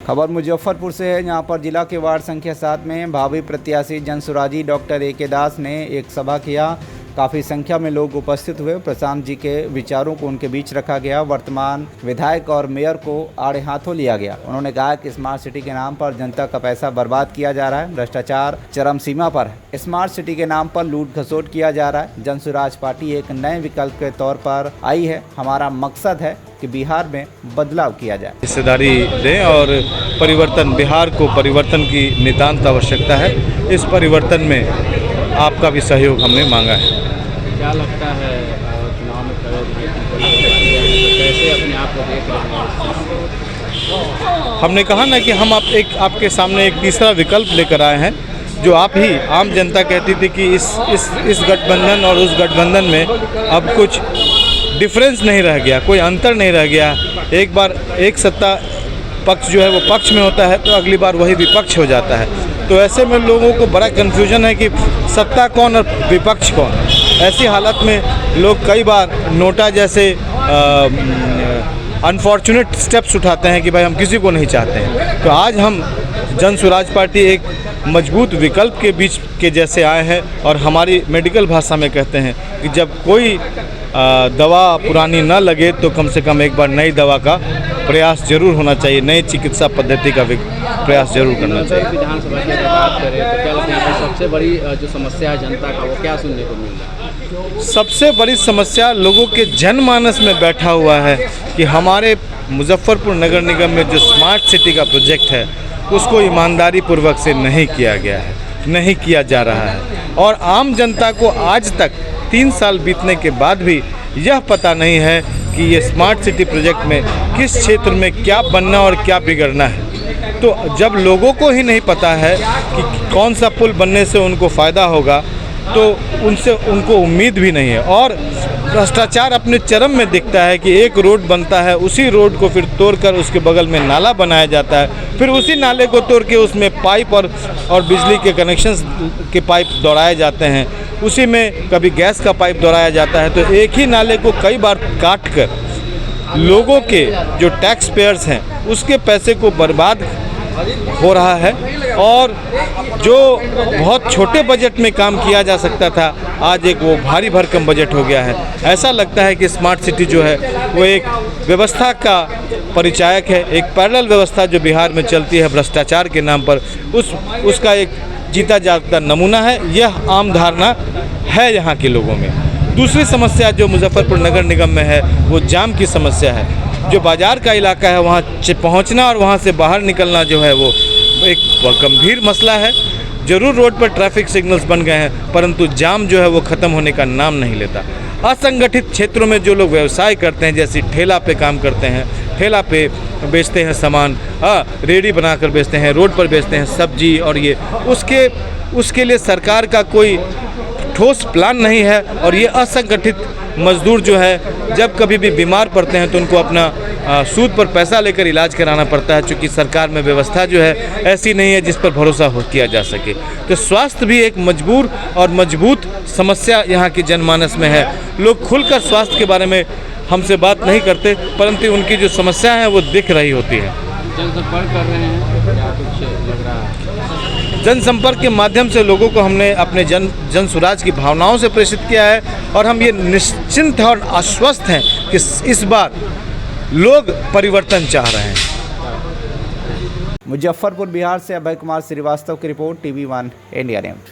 खबर मुजफ्फरपुर से है, जहां पर जिला के वार्ड संख्या 7 में भावी प्रत्याशी जनसुराजी डॉक्टर ए.के. दास ने एक सभा किया। काफ़ी संख्या में लोग उपस्थित हुए। प्रशांत जी के विचारों को उनके बीच रखा गया। वर्तमान विधायक और मेयर को आड़े हाथों लिया गया। उन्होंने कहा कि स्मार्ट सिटी के नाम पर जनता का पैसा बर्बाद किया जा रहा है, भ्रष्टाचार चरम सीमा पर है। स्मार्ट सिटी के नाम पर लूट खसोट किया जा रहा है। जनसुराज पार्टी एक नए विकल्प के तौर पर आई है। हमारा मकसद है कि बिहार में बदलाव किया जाए। हिस्सेदारी दें और परिवर्तन, बिहार को परिवर्तन की नितांत आवश्यकता है। इस परिवर्तन में आपका भी सहयोग हमने मांगा है। क्या लगता है चुनाव में कैसे अपने आप को देख रहे हैं? हमने कहा ना कि हम आपके सामने एक तीसरा विकल्प लेकर आए हैं। जो आप ही आम जनता कहती थी कि इस गठबंधन और उस गठबंधन में अब कुछ डिफरेंस नहीं रह गया, कोई अंतर नहीं रह गया। एक बार एक सत्ता पक्ष जो है वो पक्ष में होता है तो अगली बार वही विपक्ष हो जाता है। तो ऐसे में लोगों को बड़ा कन्फ्यूजन है कि सत्ता कौन और विपक्ष कौन। ऐसी हालत में लोग कई बार नोटा जैसे अनफॉर्चुनेट स्टेप्स उठाते हैं कि भाई हम किसी को नहीं चाहते हैं। तो आज हम जनसुराज पार्टी एक मजबूत विकल्प के बीच के जैसे आए हैं और हमारी मेडिकल भाषा में कहते हैं कि जब कोई दवा पुरानी न लगे तो कम से कम एक बार नई दवा का प्रयास जरूर होना चाहिए, नई चिकित्सा पद्धति का प्रयास जरूर करना चाहिए। विधानसभा की बात करें तो क्या लगता है सबसे बड़ी जो समस्या है जनता का, वो क्या सुनने को मिल रहा है? सबसे बड़ी समस्या लोगों के जनमानस में बैठा हुआ है कि हमारे मुजफ्फरपुर नगर निगम में जो स्मार्ट सिटी का प्रोजेक्ट है उसको ईमानदारी पूर्वक से नहीं किया गया है, नहीं किया जा रहा है। और आम जनता को आज तक 3 साल बीतने के बाद भी यह पता नहीं है कि ये स्मार्ट सिटी प्रोजेक्ट में किस क्षेत्र में क्या बनना और क्या बिगड़ना है। तो जब लोगों को ही नहीं पता है कि कौन सा पुल बनने से उनको फ़ायदा होगा तो उनको उम्मीद भी नहीं है। और भ्रष्टाचार अपने चरम में दिखता है कि एक रोड बनता है, उसी रोड को फिर तोड़कर उसके बगल में नाला बनाया जाता है, फिर उसी नाले को तोड़ के उसमें पाइप और बिजली के कनेक्शंस के पाइप दौड़ाए जाते हैं, उसी में कभी गैस का पाइप दौड़ाया जाता है। तो एक ही नाले को कई बार काट कर लोगों के जो टैक्स पेयर्स हैं उसके पैसे को बर्बाद हो रहा है। और जो बहुत छोटे बजट में काम किया जा सकता था आज एक वो भारी भरकम बजट हो गया है। ऐसा लगता है कि स्मार्ट सिटी जो है वो एक व्यवस्था का परिचायक है, एक पैरेलल व्यवस्था जो बिहार में चलती है भ्रष्टाचार के नाम पर, उसका एक जीता जागता नमूना है। यह आम धारणा है यहाँ के लोगों में। दूसरी समस्या जो मुजफ्फरपुर नगर निगम में है वो जाम की समस्या है। जो बाज़ार का इलाका है वहाँ पहुँचना और वहाँ से बाहर निकलना जो है वो एक गंभीर मसला है। जरूर रोड पर ट्रैफिक सिग्नल्स बन गए हैं परंतु जाम जो है वो ख़त्म होने का नाम नहीं लेता। असंगठित क्षेत्रों में जो लोग व्यवसाय करते हैं, जैसे ठेला पे काम करते हैं, ठेला पे बेचते हैं सामान, रेडी बनाकर बेचते हैं, रोड पर बेचते हैं सब्जी, और ये उसके लिए सरकार का कोई ठोस प्लान नहीं है। और ये असंगठित मजदूर जो है जब कभी भी बीमार पड़ते हैं तो उनको अपना सूद पर पैसा लेकर इलाज कराना पड़ता है, क्योंकि सरकार में व्यवस्था जो है ऐसी नहीं है जिस पर भरोसा किया जा सके। तो स्वास्थ्य भी एक मजबूर और मजबूत समस्या यहाँ की जनमानस में है। लोग खुलकर स्वास्थ्य के बारे में हमसे बात नहीं करते परंतु उनकी जो समस्या है वो दिख रही होती है। जनसंपर्क कर रहे हैं या कुछ लग रहा है? जनसंपर्क के माध्यम से लोगों को हमने अपने जनसुराज की भावनाओं से प्रेषित किया है और हम ये निश्चिंत और आश्वस्त हैं कि इस बार लोग परिवर्तन चाह रहे हैं। मुजफ्फरपुर बिहार से अभय कुमार श्रीवास्तव की रिपोर्ट, TV1 इंडिया न्यूज़।